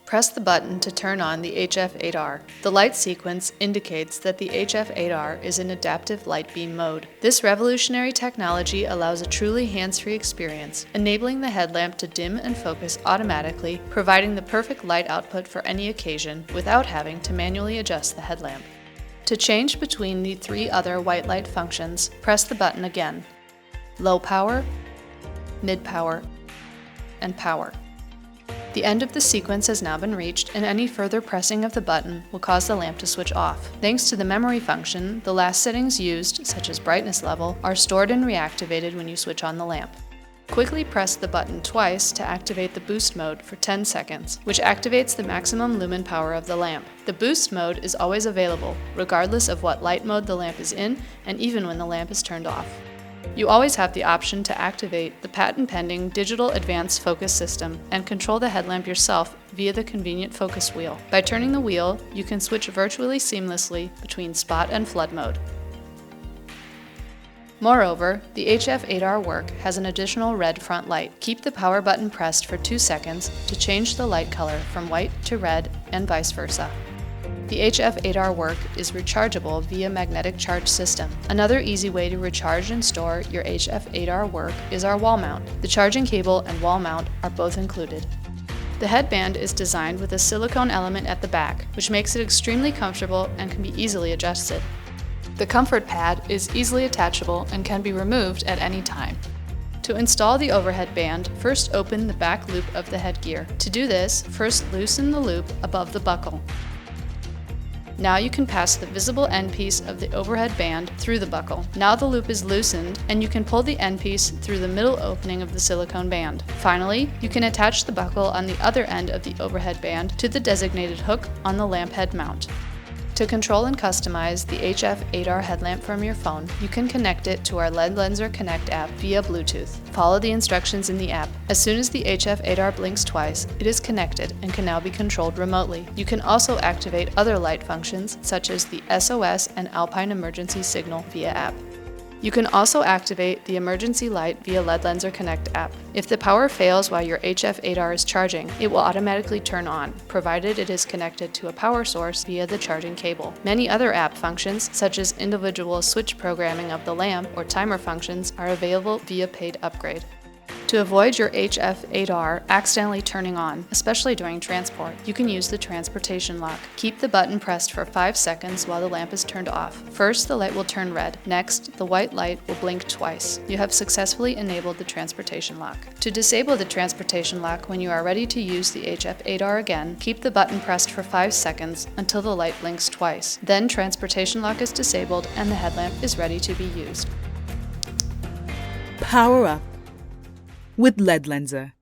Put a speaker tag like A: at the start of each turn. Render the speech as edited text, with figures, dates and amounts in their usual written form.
A: Press the button to turn on the HF8R. The light sequence indicates that the HF8R is in adaptive light beam mode. This revolutionary technology allows a truly hands-free experience, enabling the headlamp to dim and focus automatically, providing the perfect light output for any occasion without having to manually adjust the headlamp. To change between the three other white light functions, press the button again. Low power, mid power, and power. The end of the sequence has now been reached, and any further pressing of the button will cause the lamp to switch off. Thanks to the memory function, the last settings used, such as brightness level, are stored and reactivated when you switch on the lamp. Quickly press the button twice to activate the boost mode for 10 seconds, which activates the maximum lumen power of the lamp. The boost mode is always available, regardless of what light mode the lamp is in, and even when the lamp is turned off. You always have the option to activate the patent-pending Digital Advanced Focus System and control the headlamp yourself via the convenient focus wheel. By turning the wheel, you can switch virtually seamlessly between spot and flood mode. Moreover, the HF8R Work has an additional red front light. Keep the power button pressed for 2 seconds to change the light color from white to red and vice versa. The HF8R Work is rechargeable via magnetic charge system. Another easy way to recharge and store your HF8R Work is our wall mount. The charging cable and wall mount are both included. The headband is designed with a silicone element at the back, which makes it extremely comfortable and can be easily adjusted. The comfort pad is easily attachable and can be removed at any time. To install the overhead band, first open the back loop of the headgear. To do this, first loosen the loop above the buckle. Now you can pass the visible end piece of the overhead band through the buckle. Now the loop is loosened, and you can pull the end piece through the middle opening of the silicone band. Finally, you can attach the buckle on the other end of the overhead band to the designated hook on the lamp head mount. To control and customize the HF8R headlamp from your phone, you can connect it to our LedLenser Connect app via Bluetooth. Follow the instructions in the app. As soon as the HF8R blinks twice, it is connected and can now be controlled remotely. You can also activate other light functions such as the SOS and Alpine emergency signal via app. You can also activate the emergency light via LedLenser Connect app. If the power fails while your HF8R is charging, it will automatically turn on, provided it is connected to a power source via the charging cable. Many other app functions, such as individual switch programming of the lamp or timer functions, are available via paid upgrade. To avoid your HF8R accidentally turning on, especially during transport, you can use the transportation lock. Keep the button pressed for 5 seconds while the lamp is turned off. First, the light will turn red. Next, the white light will blink twice. You have successfully enabled the transportation lock. To disable the transportation lock when you are ready to use the HF8R again, keep the button pressed for 5 seconds until the light blinks twice. Then transportation lock is disabled and the headlamp is ready to be used.
B: Power up with LedLenser.